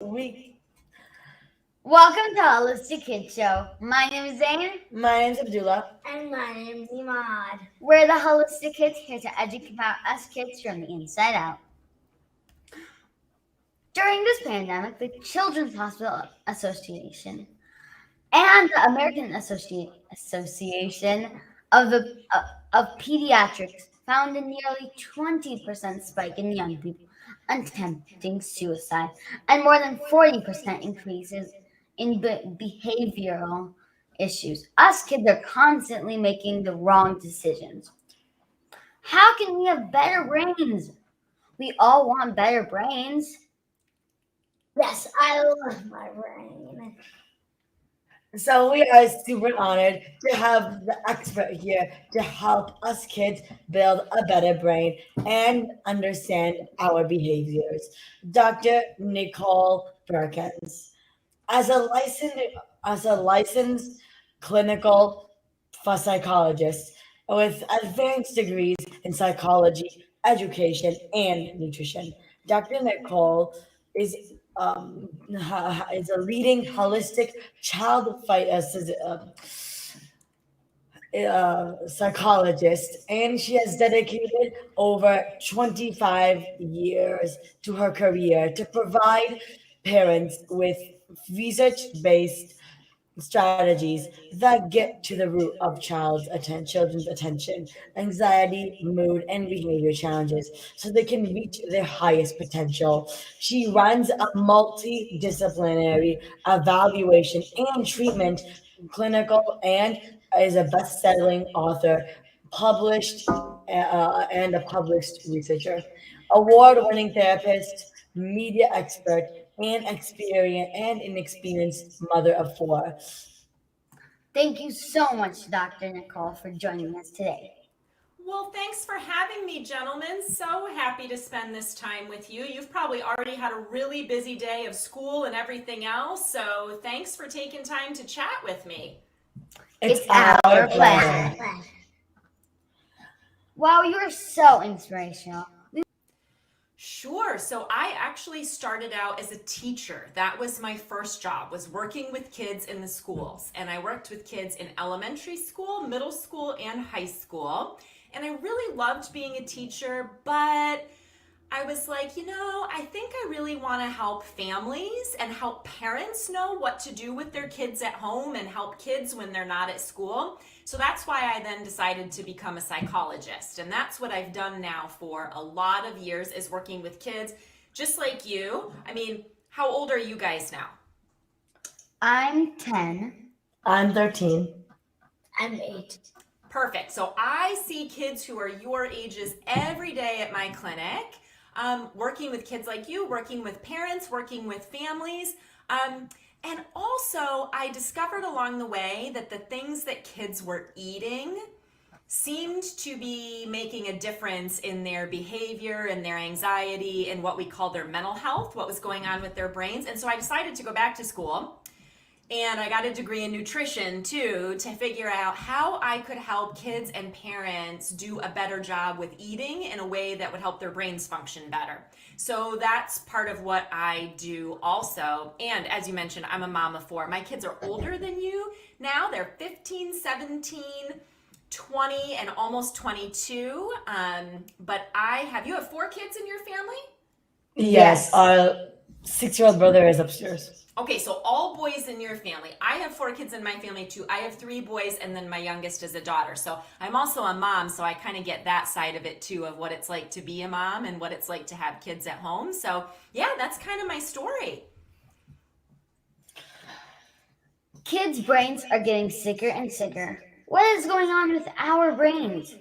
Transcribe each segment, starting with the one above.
We, Welcome to Holistic Kids Show. My name is Zayn. my name's Abdullah. And my name's Imad. We're the Holistic Kids here to educate about us kids from the inside out. During this pandemic, the Children's Hospital Association and the American Association of Pediatrics found a nearly 20% spike in young people attempting suicide and more than 40% increases in behavioral issues. Us kids are constantly making the wrong decisions. How can we have better brains? We all want better brains. Yes, I love my brain. So we are super honored to have the expert here to help us kids build a better brain and understand our behaviors. Dr. Nicole Beurkens. As a licensed as a licensed clinical psychologist with advanced degrees in psychology, education, and nutrition, Dr. Nicole is is a leading holistic child psychologist, and she has dedicated over 25 years to her career to provide parents with research based strategies that get to the root of children's attention, anxiety, mood, and behavior challenges so they can reach their highest potential. She runs a multidisciplinary evaluation and treatment clinical and is a best-selling author, published and a published researcher, award-winning therapist, media expert, and an experienced mother of four. Thank you so much, Dr. Nicole, for joining us today. Well, thanks for having me, gentlemen. So happy to spend this time with you. You've probably already had a really busy day of school and everything else, so thanks for taking time to chat with me. It's our our pleasure. pleasure. Wow, you're so inspirational. Sure. So I actually started out as a teacher. That was my first job, was working with kids in the schools. And I worked with kids in elementary school, middle school, and high school. And I really loved being a teacher, but I was like, I think I really want to help families and help parents know what to do with their kids at home and help kids when they're not at school. So that's why I then decided to become a psychologist. And that's what I've done now for a lot of years, is working with kids just like you. I mean, how old are you guys now? I'm 10. I'm 13. I'm 8. Perfect. So I see kids who are your ages every day at my clinic. Working with kids like you, working with parents, working with families. And also, I discovered along the way that the things that kids were eating seemed to be making a difference in their behavior and their anxiety and what we call their mental health, what was going on with their brains. And so I decided to go back to school. And I got a degree in nutrition too, to figure out how I could help kids and parents do a better job with eating in a way that would help their brains function better. So that's part of what I do also. And as you mentioned, I'm a mom of four. My kids are older than you now. They're 15, 17, 20, and almost 22. But you have four kids in your family? Yes, our 6-year-old brother is upstairs. Okay, so all boys in your family. I have four kids in my family too. I have 3 boys, and then my youngest is a daughter. So I'm also a mom, so I kind of get that side of it too, of what it's like to be a mom and what it's like to have kids at home. So yeah, that's kind of my story. Kids' brains are getting sicker and sicker. What is going on with our brains?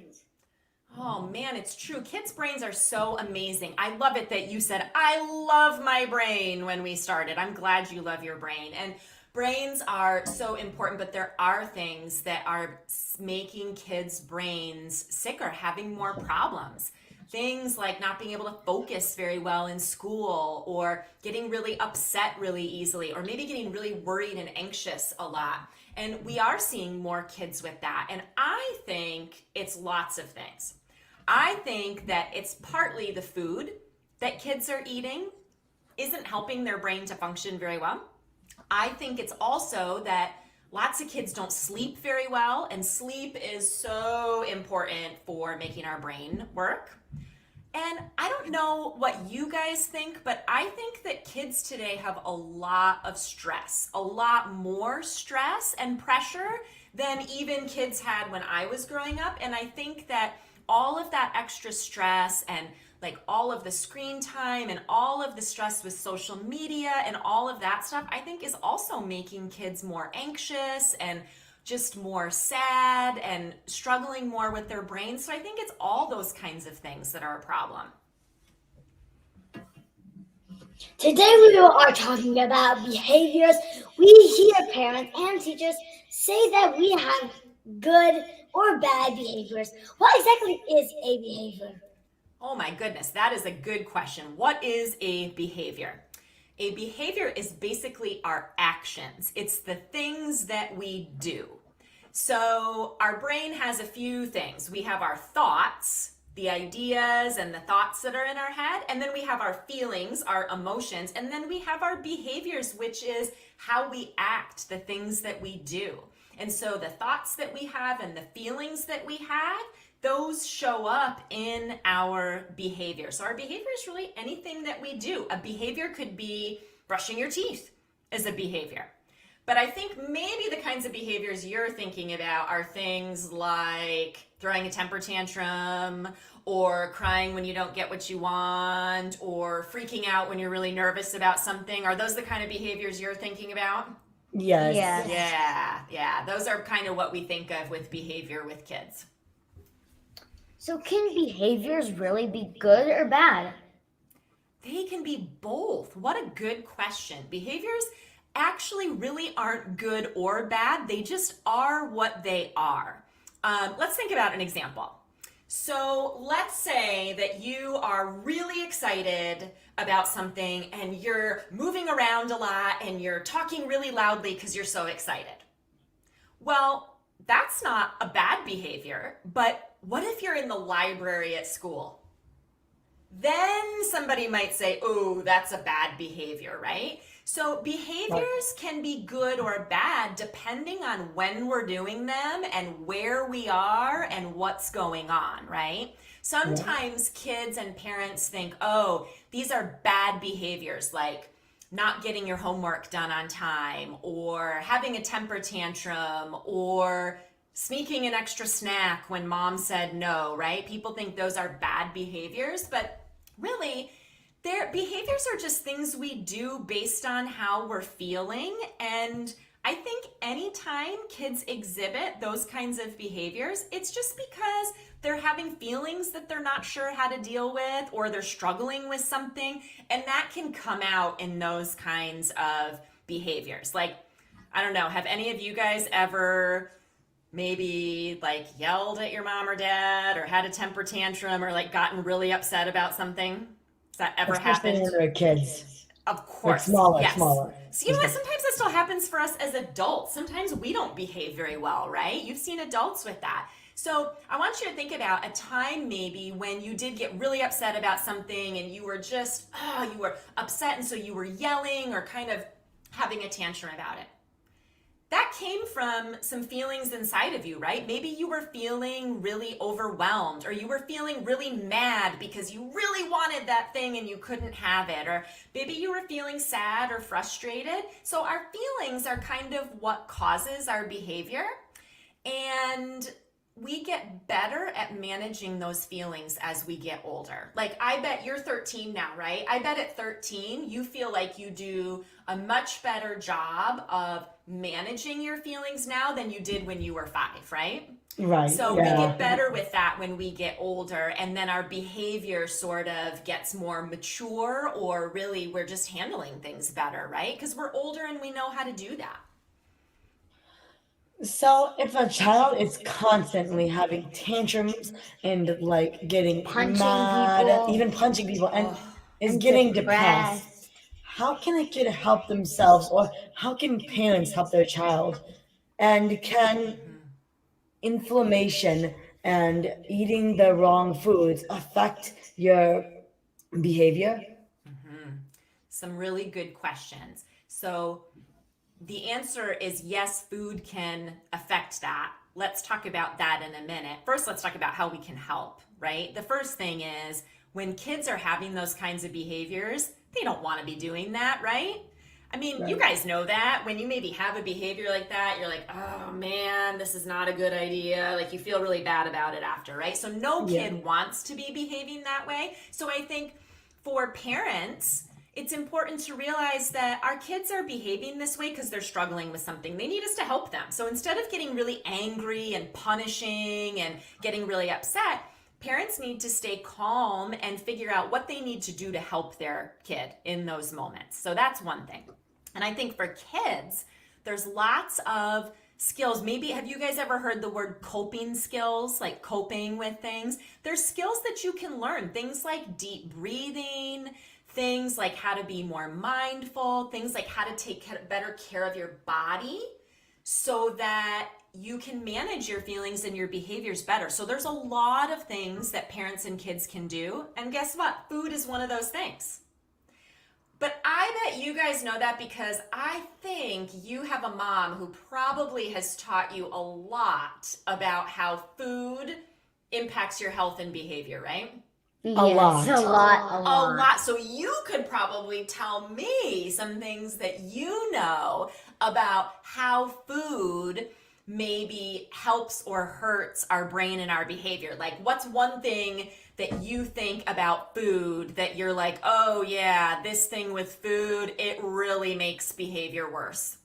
Oh man, it's true. Kids' brains are so amazing. I love it that you said, I love my brain when we started. I'm glad you love your brain. And brains are so important, but there are things that are making kids' brains sicker, having more problems. Things like not being able to focus very well in school, or getting really upset really easily, or maybe getting really worried and anxious a lot. And we are seeing more kids with that. And I think it's lots of things. I think that it's partly the food that kids are eating. isn't helping their brain to function very well. I think it's also that lots of kids don't sleep very well, and sleep is so important for making our brain work. And I don't know what you guys think, but I think that kids today have a lot of stress, a lot more stress and pressure than even kids had when I was growing up. And I think that all of that extra stress and like all of the screen time and all of the stress with social media and all of that stuff, I think is also making kids more anxious and just more sad and struggling more with their brains. So I think it's all those kinds of things that are a problem. Today we are talking about behaviors. We hear parents and teachers say that we have good or bad behaviors. What exactly is a behavior? Oh my goodness, that is a good question. What is a behavior? A behavior is basically our actions. It's the things that we do. So our brain has a few things. We have our thoughts, the ideas and the thoughts that are in our head, and then we have our feelings, our emotions, and then we have our behaviors, which is how we act, the things that we do. And so the thoughts that we have and the feelings that we have, those show up in our behavior. So our behavior is really anything that we do. A behavior could be brushing your teeth as a behavior. But I think maybe the kinds of behaviors you're thinking about are things like throwing a temper tantrum or crying when you don't get what you want or freaking out when you're really nervous about something. Are those the kind of behaviors you're thinking about? Yes. Yeah. Those are kind of what we think of with behavior with kids. So can behaviors really be good or bad? They can be both. What a good question. Behaviors actually really aren't good or bad. They just are what they are. Let's think about an example. So let's say that you are really excited about something and you're moving around a lot and you're talking really loudly because you're so excited. Well, that's not a bad behavior, but what if you're in the library at school? Then somebody might say, oh, that's a bad behavior, right? So behaviors can be good or bad depending on when we're doing them and where we are and what's going on, right? Sometimes kids and parents think, oh, these are bad behaviors like not getting your homework done on time or having a temper tantrum or sneaking an extra snack when mom said no, right? People think those are bad behaviors, but really, their behaviors are just things we do based on how we're feeling. And I think anytime kids exhibit those kinds of behaviors, it's just because they're having feelings that they're not sure how to deal with or they're struggling with something. And that can come out in those kinds of behaviors. Like, I don't know, have any of you guys ever maybe like yelled at your mom or dad or had a temper tantrum or like gotten really upset about something? Has that ever Especially happened? when they're kids. Of course. Smaller, yes. smaller. So you know what? Sometimes that still happens for us as adults. Sometimes we don't behave very well, right? You've seen adults with that. So I want you to think about a time maybe when you did get really upset about something and you were just, you were upset and so you were yelling or kind of having a tantrum about it. That came from some feelings inside of you, right? Maybe you were feeling really overwhelmed or you were feeling really mad because you really wanted that thing and you couldn't have it. Or maybe you were feeling sad or frustrated. So our feelings are kind of what causes our behavior. And we get better at managing those feelings as we get older. Like I bet you're 13 now, right? I bet at 13, you feel like you do a much better job of managing your feelings now than you did when you were 5, right? Right. So we get better with that when we get older, and then our behavior sort of gets more mature, or really we're just handling things better, right? Because we're older and we know how to do that. So if a child is constantly having tantrums and like getting Punching mad, people. even punching people, and is And getting depressed. depressed, how can a kid help themselves, or how can parents help their child? And can inflammation and eating the wrong foods affect your behavior? Some really good questions. So the answer is yes, food can affect that. Let's talk about that in a minute. First, let's talk about how we can help, right? The first thing is when kids are having those kinds of behaviors, they don't want to be doing that, right? I mean, you guys know that when you maybe have a behavior like that, you're like, oh man, this is not a good idea. Like you feel really bad about it after, right? So no kid wants to be behaving that way. So I think for parents, it's important to realize that our kids are behaving this way because they're struggling with something. They need us to help them. So instead of getting really angry and punishing and getting really upset, parents need to stay calm and figure out what they need to do to help their kid in those moments. So that's one thing. And I think for kids, there's lots of skills. Maybe have you guys ever heard the word coping skills, like coping with things? There's skills that you can learn, things like deep breathing, things like how to be more mindful, things like how to take better care of your body so that you can manage your feelings and your behaviors better. So there's a lot of things that parents and kids can do. And guess what? Food is one of those things. But I bet you guys know that because I think you have a mom who probably has taught you a lot about how food impacts your health and behavior, right? Yes, lot. a lot. So you could probably tell me some things that you know about how food maybe helps or hurts our brain and our behavior. Like what's one thing that you think about food that you're like, oh yeah, this thing with food, it really makes behavior worse?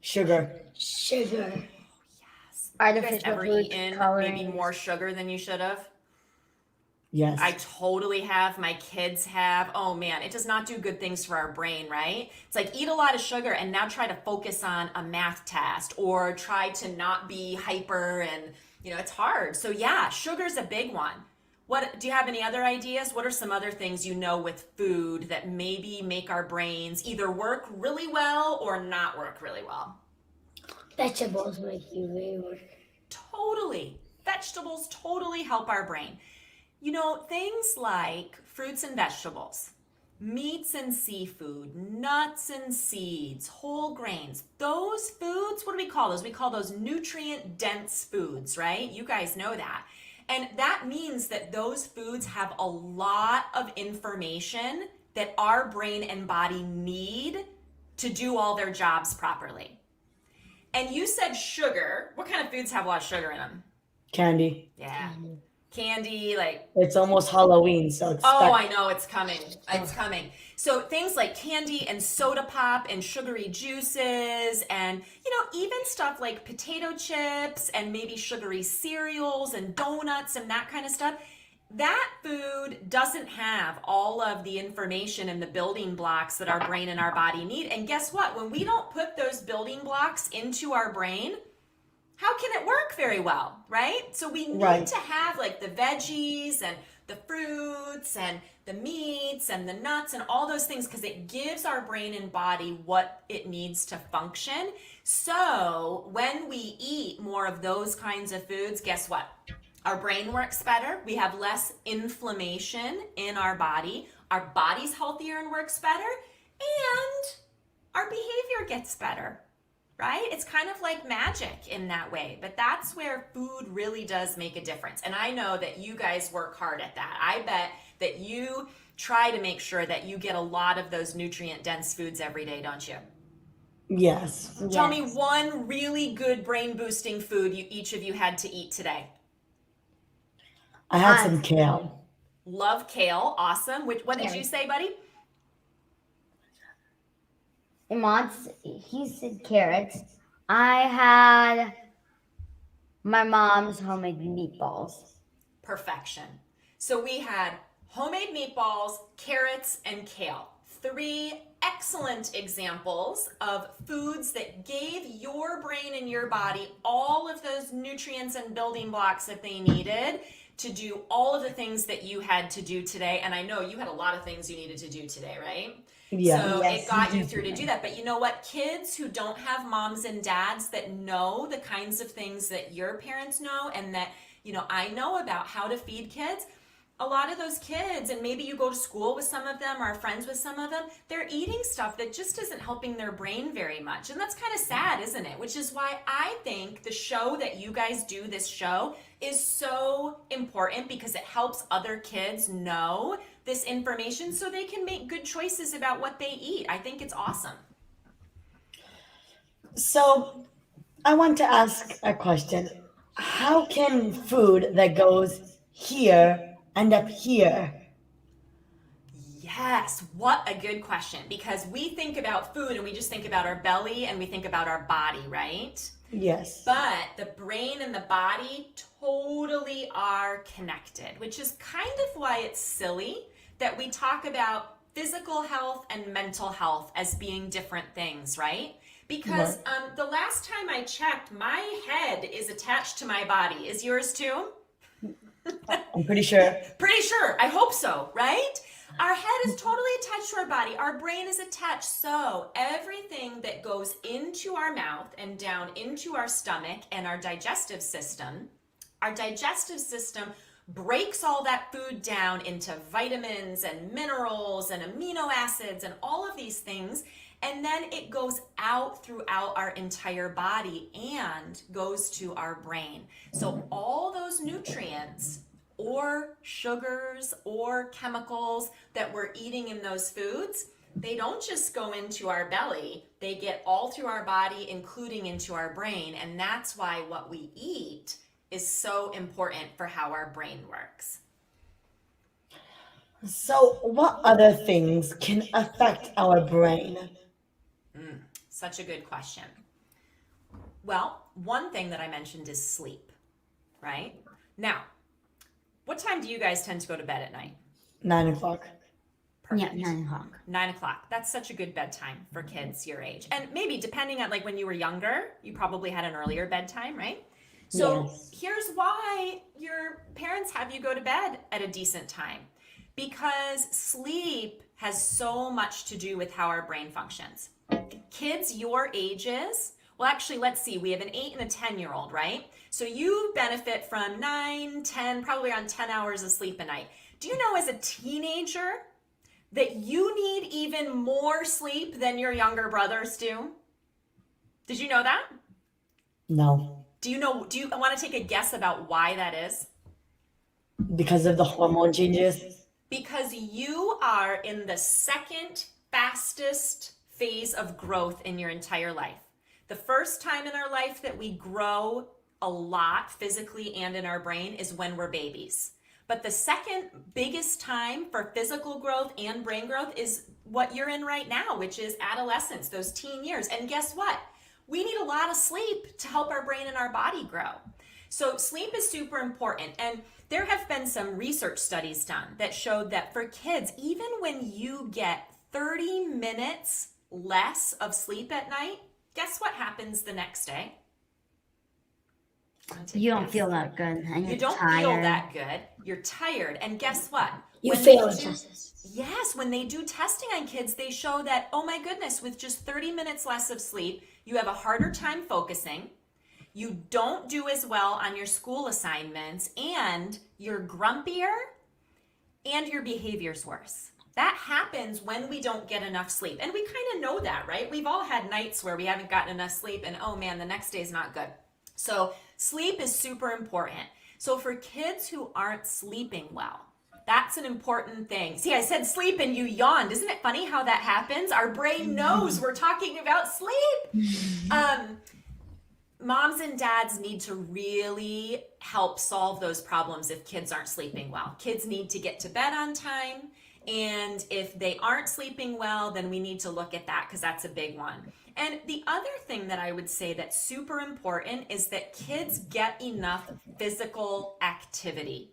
Sugar. Sugar. You guys Artificial ever food eaten coloring. maybe more sugar than you should have? Yes. I totally have. My kids have. Oh man, it does not do good things for our brain, right? It's like eat a lot of sugar and now try to focus on a math test or try to not be hyper and it's hard. So yeah, sugar's a big one. What do you have any other ideas? What are some other things you know with food that maybe make our brains either work really well or not work really well? Vegetables make you really work. Totally. Vegetables totally help our brain. Things like fruits and vegetables, meats and seafood, nuts and seeds, whole grains, those foods, what do we call those? We call those nutrient dense foods, right? You guys know that. And that means that those foods have a lot of information that our brain and body need to do all their jobs properly. And you said sugar. What kind of foods have a lot of sugar in them? Candy. Yeah. Candy, like It's almost Halloween, so expect. oh, I know it's coming. It's coming. So things like candy and soda pop and sugary juices and even stuff like potato chips and maybe sugary cereals and donuts and that kind of stuff. That food doesn't have all of the information and the building blocks that our brain and our body need. And guess what? When we don't put those building blocks into our brain, how can it work very well, right? So we need to have like the veggies and the fruits and the meats and the nuts and all those things because it gives our brain and body what it needs to function. So when we eat more of those kinds of foods, guess what? Our brain works better. We have less inflammation in our body. Our body's healthier and works better. And our behavior gets better. Right? It's kind of like magic in that way, but that's where food really does make a difference. And I know that you guys work hard at that. I bet that you try to make sure that you get a lot of those nutrient dense foods every day, don't you? Yes. Tell me one really good brain boosting food each of you had to eat today. I had some kale. Love kale. Awesome. What did you say, buddy? He said carrots. I had my mom's homemade meatballs. Perfection. So we had homemade meatballs, carrots, and kale. 3 excellent examples of foods that gave your brain and your body all of those nutrients and building blocks that they needed to do all of the things that you had to do today. And I know you had a lot of things you needed to do today, right? Yeah. So it got you through to do that. But you know what? Kids who don't have moms and dads that know the kinds of things that your parents know and that, I know about how to feed kids, a lot of those kids, and maybe you go to school with some of them or are friends with some of them, they're eating stuff that just isn't helping their brain very much. And that's kind of sad, isn't it? Which is why I think the show that you guys do, this show, is so important because it helps other kids know this information so they can make good choices about what they eat. I think it's awesome. So I want to ask a question. How can food that goes here end up here? Yes, what a good question. Because we think about food and we just think about our belly and we think about our body, right? Yes. But the brain and the body totally are connected, which is kind of why it's silly that we talk about physical health and mental health as being different things, right? Because the last time I checked, my head is attached to my body. Is yours too? I'm pretty sure. Pretty sure. I hope so, right? Our head is totally attached to our body. Our brain is attached. So everything that goes into our mouth and down into our stomach and our digestive system breaks all that food down into vitamins and minerals and amino acids and all of these things. And then it goes out throughout our entire body and goes to our brain. So all those nutrients or sugars or chemicals that we're eating in those foods, they don't just go into our belly, they get all through our body, including into our brain. And that's why what we eat is so important for how our brain works. So what other things can affect our brain? Such a good question. Well, one thing that I mentioned is sleep, right? Now, what time do you guys tend to go to bed at night? 9 o'clock. Perfect. Yeah, 9 o'clock. 9 o'clock. That's such a good bedtime for kids your age. And maybe depending on like when you were younger, you probably had an earlier bedtime, right? So here's why your parents have you go to bed at a decent time. Because sleep has so much to do with how our brain functions. Kids your ages, well, actually, let's see, we have an 8 and a 10-year-old, right? So you benefit from 9, 10, probably around 10 hours of sleep a night. Do you know as a teenager that you need even more sleep than your younger brothers do? Did you know that? No. Do you want to take a guess about why that is? Because of the hormone changes? Because you are in the second fastest phase of growth in your entire life. The first time in our life that we grow a lot physically and in our brain is when we're babies. But the second biggest time for physical growth and brain growth is what you're in right now, which is adolescence, those teen years. And guess what? We need a lot of sleep to help our brain and our body grow. So sleep is super important. And there have been some research studies done that showed that for kids, even when you get 30 minutes less of sleep at night, guess what happens the next day? You don't feel that good. And You don't feel that good. You're tired. And guess what? You When fail they in do- tests. Yes, when they do testing on kids, they show that, oh my goodness, with just 30 minutes less of sleep, you have a harder time focusing, you don't do as well on your school assignments, and you're grumpier, and your behavior's worse. That happens when we don't get enough sleep. And we kind of know that, right? We've all had nights where we haven't gotten enough sleep and oh man, the next day's not good. So sleep is super important. So for kids who aren't sleeping well, that's an important thing. See, I said sleep and you yawned. Isn't it funny how that happens? Our brain knows we're talking about sleep. Moms and dads need to really help solve those problems if kids aren't sleeping well. Kids need to get to bed on time. And if they aren't sleeping well, then we need to look at that because that's a big one. And the other thing that I would say that's super important is that kids get enough physical activity.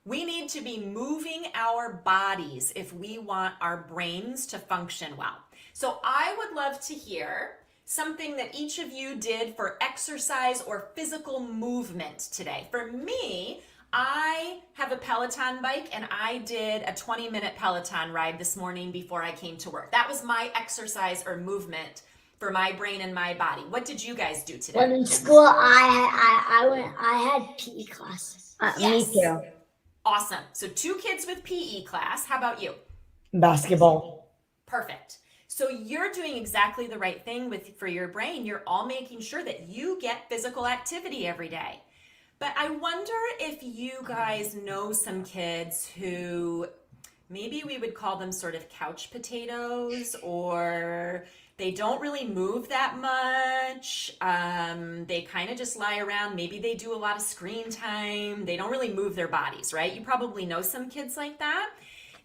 We need to be moving our bodies if we want our brains to function well. So I would love to hear something that each of you did for exercise or physical movement today. For me, I have a Peloton bike and I did a 20-minute Peloton ride this morning before I came to work. That was my exercise or movement for my brain and my body. What did you guys do today? When in school, I had PE class. Me Yes. too. Awesome. So 2 kids with PE class. How about you? Basketball. Perfect. So you're doing exactly the right thing for your brain. You're all making sure that you get physical activity every day. But I wonder if you guys know some kids who maybe we would call them sort of couch potatoes, or they don't really move that much. They kind of just lie around. Maybe they do a lot of screen time. They don't really move their bodies, right? You probably know some kids like that.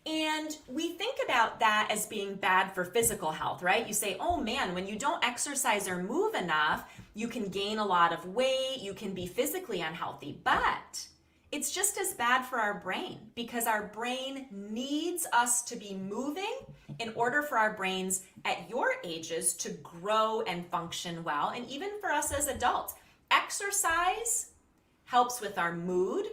And we think about that as being bad for physical health, right? You say, oh man, when you don't exercise or move enough, you can gain a lot of weight, you can be physically unhealthy. But it's just as bad for our brain, because our brain needs us to be moving in order for our brains at your ages to grow and function well. And even for us as adults, exercise helps with our mood.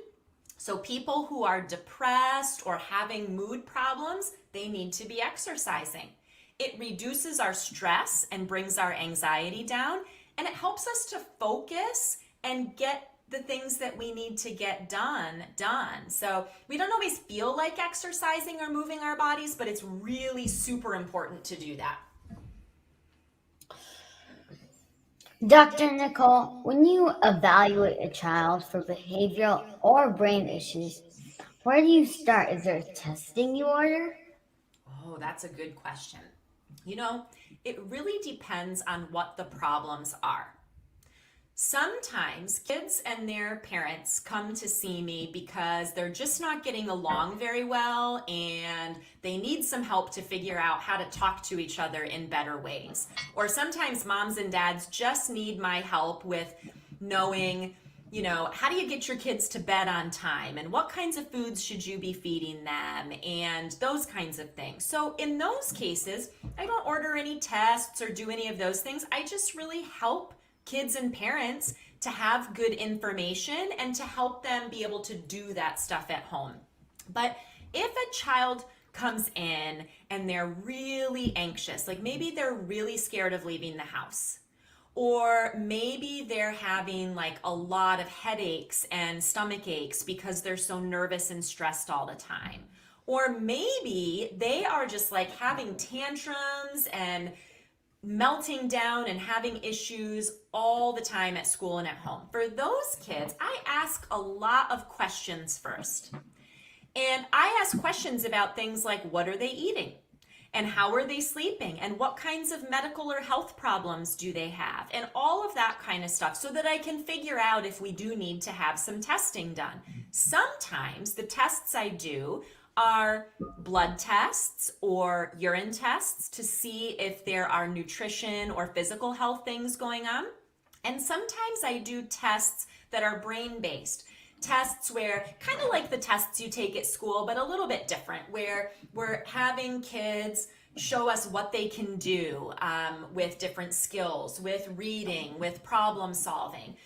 So people who are depressed or having mood problems, they need to be exercising. It reduces our stress and brings our anxiety down, and it helps us to focus and get the things that we need to get done. So we don't always feel like exercising or moving our bodies, but it's really super important to do that. Dr. Nicole, when you evaluate a child for behavioral or brain issues, where do you start? Is there testing you order? Oh, that's a good question. You know, it really depends on what the problems are. Sometimes kids and their parents come to see me because they're just not getting along very well and they need some help to figure out how to talk to each other in better ways. Or sometimes moms and dads just need my help with knowing, how do you get your kids to bed on time, and what kinds of foods should you be feeding them, and those kinds of things. So in those cases, I don't order any tests or do any of those things. I just really help kids and parents to have good information and to help them be able to do that stuff at home. But if a child comes in and they're really anxious, like maybe they're really scared of leaving the house, or maybe they're having like a lot of headaches and stomach aches because they're so nervous and stressed all the time, or maybe they are just like having tantrums and melting down and having issues all the time at school and at home. For those kids, I ask a lot of questions first. And I ask questions about things like, what are they eating? And how are they sleeping? And what kinds of medical or health problems do they have? And all of that kind of stuff, so that I can figure out if we do need to have some testing done. Sometimes the tests I do are blood tests or urine tests to see if there are nutrition or physical health things going on. And sometimes I do tests that are brain-based. Tests where, kind of like the tests you take at school, but a little bit different, where we're having kids show us what they can do with different skills, with reading, with problem solving.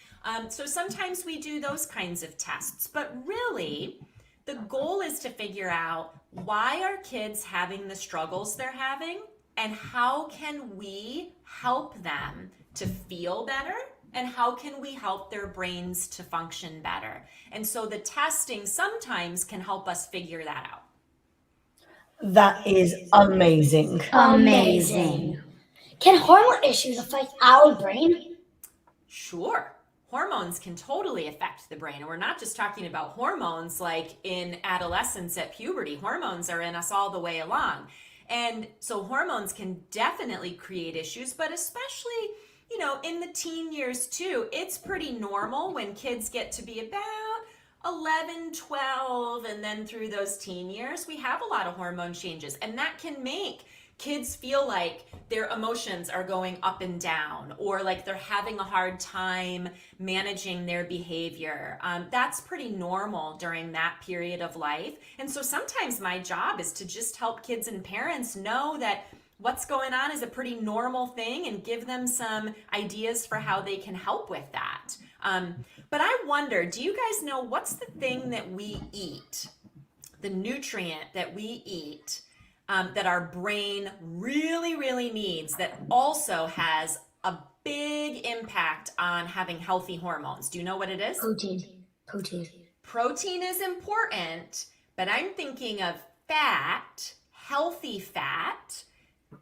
So sometimes we do those kinds of tests, but really, the goal is to figure out, why are kids having the struggles they're having, and how can we help them to feel better, and how can we help their brains to function better? And so the testing sometimes can help us figure that out. That is amazing. Amazing. Can hormone issues affect our brain? Sure. Hormones can totally affect the brain. And we're not just talking about hormones like in adolescence at puberty. Hormones are in us all the way along. And so hormones can definitely create issues, but especially, in the teen years too. It's pretty normal when kids get to be about 11, 12, and then through those teen years, we have a lot of hormone changes. And that can make kids feel like their emotions are going up and down, or like they're having a hard time managing their behavior. That's pretty normal during that period of life. And so sometimes my job is to just help kids and parents know that what's going on is a pretty normal thing, and give them some ideas for how they can help with that. But I wonder, do you guys know what's the thing that we eat, the nutrient that we eat, that our brain really, really needs, that also has a big impact on having healthy hormones? Do you know what it is? Protein. Protein is important, but I'm thinking of fat, healthy fat.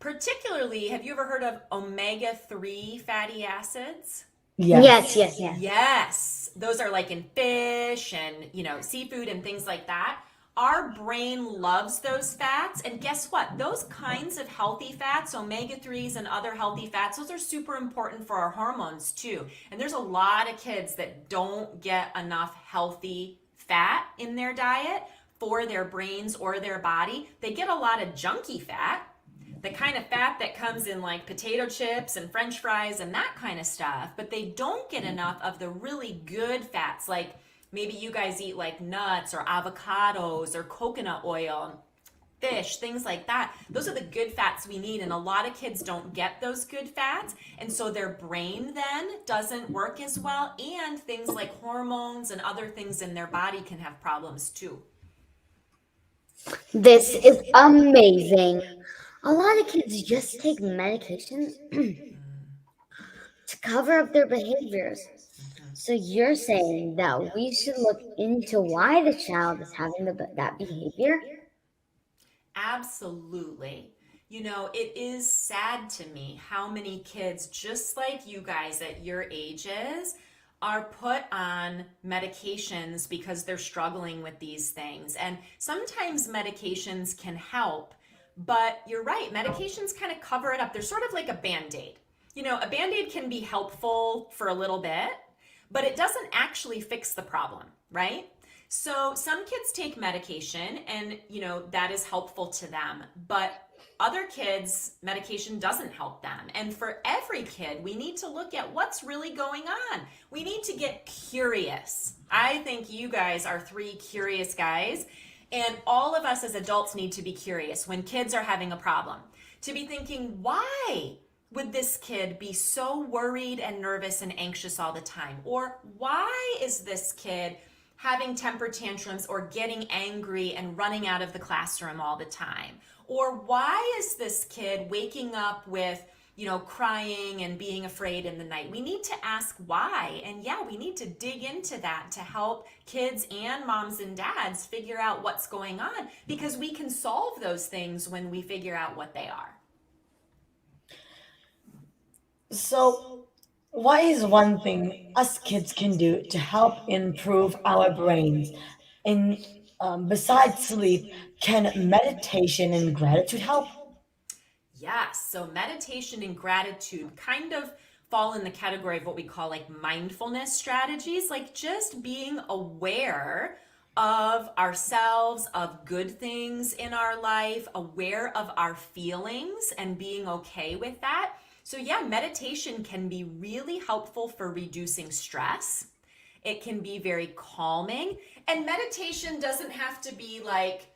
Particularly, have you ever heard of omega-3 fatty acids? Yes, Yes. yes, yes. Yes, those are like in fish and, seafood and things like that. Our brain loves those fats. And guess what? Those kinds of healthy fats, omega-3s and other healthy fats, those are super important for our hormones too. And there's a lot of kids that don't get enough healthy fat in their diet for their brains or their body. They get a lot of junky fat, the kind of fat that comes in like potato chips and french fries and that kind of stuff, but they don't get enough of the really good fats, like maybe you guys eat like nuts or avocados or coconut oil, fish, things like that. Those are the good fats we need, and a lot of kids don't get those good fats, and so their brain then doesn't work as well, and things like hormones and other things in their body can have problems too. This is amazing. A lot of kids just take medication to cover up their behaviors. So you're saying that we should look into why the child is having that behavior? Absolutely. It is sad to me how many kids, just like you guys at your ages, are put on medications because they're struggling with these things. And sometimes medications can help, but you're right, medications kind of cover it up. They're sort of like a band-aid. A band-aid can be helpful for a little bit, but it doesn't actually fix the problem, right? So some kids take medication and, that is helpful to them, but other kids, medication doesn't help them. And for every kid, we need to look at what's really going on. We need to get curious. I think you guys are three curious guys, and all of us as adults need to be curious when kids are having a problem, to be thinking, why would this kid be so worried and nervous and anxious all the time? Or why is this kid having temper tantrums or getting angry and running out of the classroom all the time? Or why is this kid waking up with, crying and being afraid in the night? We need to ask why. And yeah, we need to dig into that to help kids and moms and dads figure out what's going on, because we can solve those things when we figure out what they are. So, what is one thing us kids can do to help improve our brains? And besides sleep, can meditation and gratitude help? Yes, so meditation and gratitude kind of fall in the category of what we call like mindfulness strategies, like just being aware of ourselves, of good things in our life, aware of our feelings and being okay with that. So yeah, meditation can be really helpful for reducing stress. It can be very calming, and meditation doesn't have to be like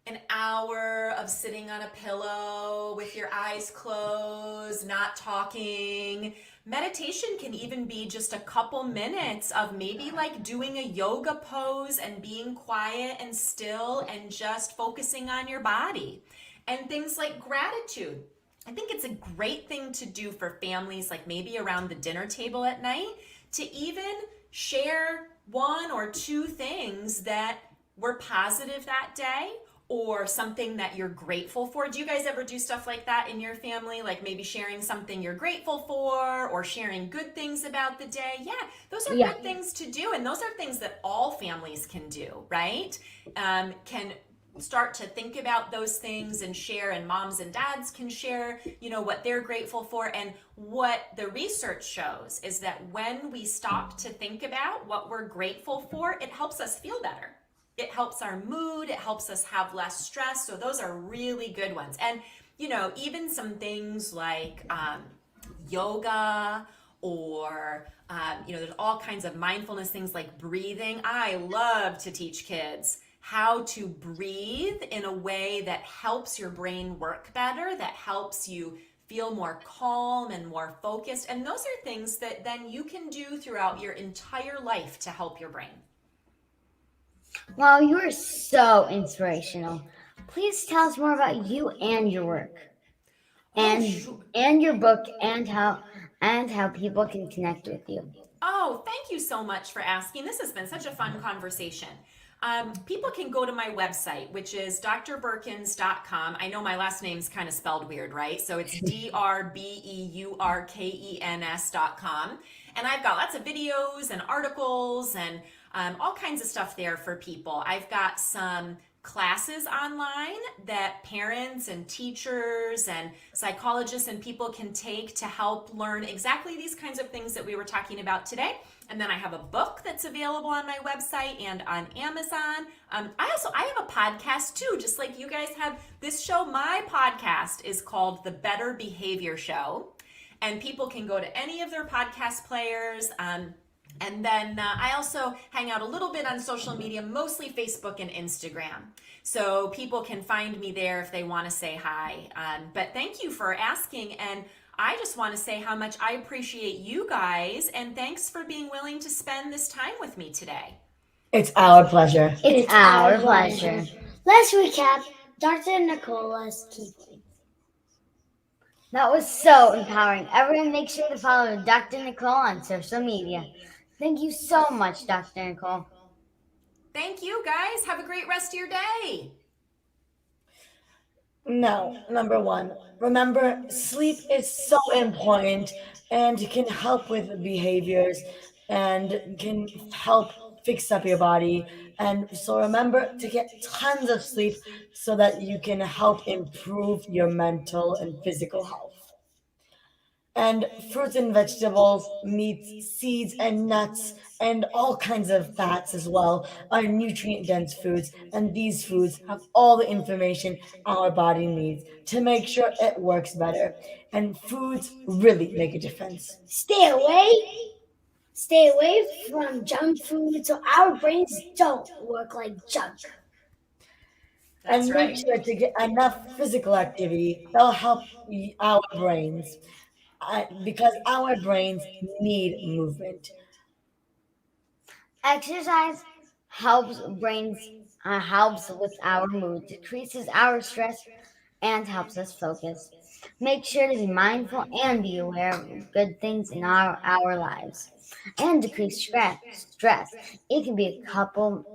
an hour of sitting on a pillow with your eyes closed, not talking. Meditation can even be just a couple minutes of maybe like doing a yoga pose and being quiet and still and just focusing on your body. And things like gratitude. I think it's a great thing to do for families, like maybe around the dinner table at night, to even share one or two things that were positive that day, or something that you're grateful for. Do you guys ever do stuff like that in your family? Like maybe sharing something you're grateful for, or sharing good things about the day? Yeah, those are good things to do. And those are things that all families can do, right? Can start to think about those things and share, and moms and dads can share, what they're grateful for. And what the research shows is that when we stop to think about what we're grateful for, it helps us feel better. It helps our mood, it helps us have less stress. So those are really good ones. And, even some things like yoga, or, there's all kinds of mindfulness things like breathing. I love to teach kids how to breathe in a way that helps your brain work better, that helps you feel more calm and more focused. And those are things that then you can do throughout your entire life to help your brain. Wow, you are so inspirational. Please tell us more about you and your work, and sure. and your book, and how people can connect with you. Oh, thank you so much for asking. This has been such a fun conversation. People can go to my website, which is drbeurkens.com. I know my last name's kind of spelled weird, right? So it's DRBEURKENS.com. And I've got lots of videos and articles and all kinds of stuff there for people. I've got some classes online that parents and teachers and psychologists and people can take to help learn exactly these kinds of things that we were talking about today. And then I have a book that's available on my website and on Amazon. I have a podcast too, just like you guys have this show. My podcast is called The Better Behavior Show, and people can go to any of their podcast players. And then I also hang out a little bit on social media, mostly Facebook and Instagram. So people can find me there if they want to say hi. But thank you for asking. And I just want to say how much I appreciate you guys. And thanks for being willing to spend this time with me today. It's our pleasure. It's our pleasure. Let's recap Dr. Nicole's key points. That was so empowering. Everyone make sure to follow Dr. Nicole on social media. Thank you so much, Dr. Nicole. Thank you, guys. Have a great rest of your day. Now, number one, remember sleep is so important and can help with behaviors and can help fix up your body. And so remember to get tons of sleep so that you can help improve your mental and physical health. And fruits and vegetables, meats, seeds, and nuts, and all kinds of fats as well are nutrient dense foods. And these foods have all the information our body needs to make sure it works better. And foods really make a difference. Stay away from junk food so our brains don't work like junk. That's And make right. sure to get enough physical activity that'll help our brains. Because our brains need movement. Exercise helps with our mood, decreases our stress, and helps us focus. Make sure to be mindful and be aware of good things in our lives. And decrease stress. It can be a couple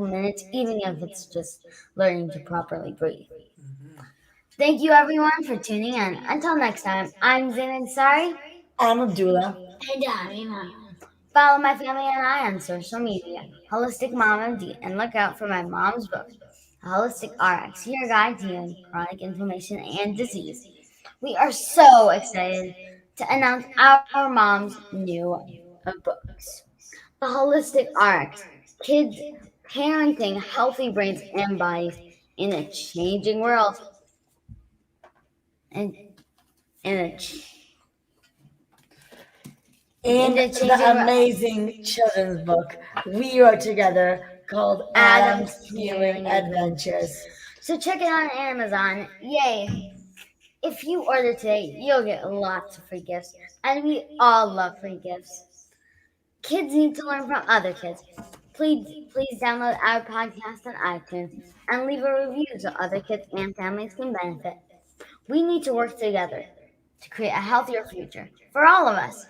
minutes, even if it's just learning to properly breathe. Thank you everyone for tuning in. Until next time, I'm Zain Ansari. I'm Abdullah. And Imam. Follow my family and I on social media, Holistic Mom MD, and look out for my mom's book, Holistic RX, your guide to healing chronic inflammation and disease. We are so excited to announce our mom's new books. The Holistic RX, Kids Parenting Healthy Brains and Bodies in a Changing World. And In the the changing world. amazing children's book, We Are Together, called Adam's Healing Adventures. So check it on Amazon. Yay! If you order today, you'll get lots of free gifts, and we all love free gifts. Kids need to learn from other kids. Please download our podcast on iTunes and leave a review so other kids and families can benefit. We need to work together to create a healthier future for all of us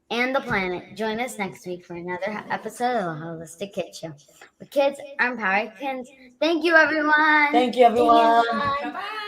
and the planet. Join us next week for another episode of the Holistic Kid Show. With kids, I'm Power Kins. Thank you, everyone. Thank you, everyone. Bye-bye.